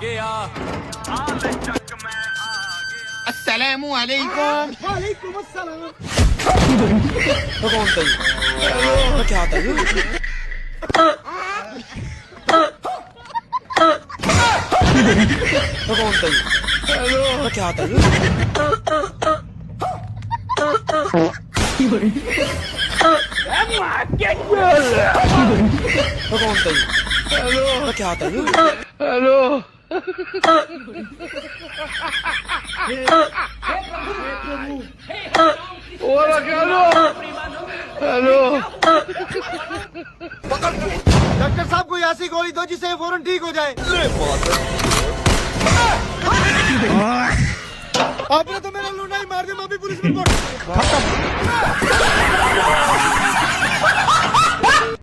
गया अस्सलामु अलैकुम। वालेकुम अस्सलाम। तो कौन था ये? तो क्या था ये? तो कौन था ये? तो क्या था ये? तो कौन था ये? तो क्या था ये? डॉक्टर साहब कोई ऐसी गोली दो जिससे ये फौरन ठीक हो जाए। आपने तो मेरा लूना ही मार दिया, मैं भी पुलिस में रिपोर्ट।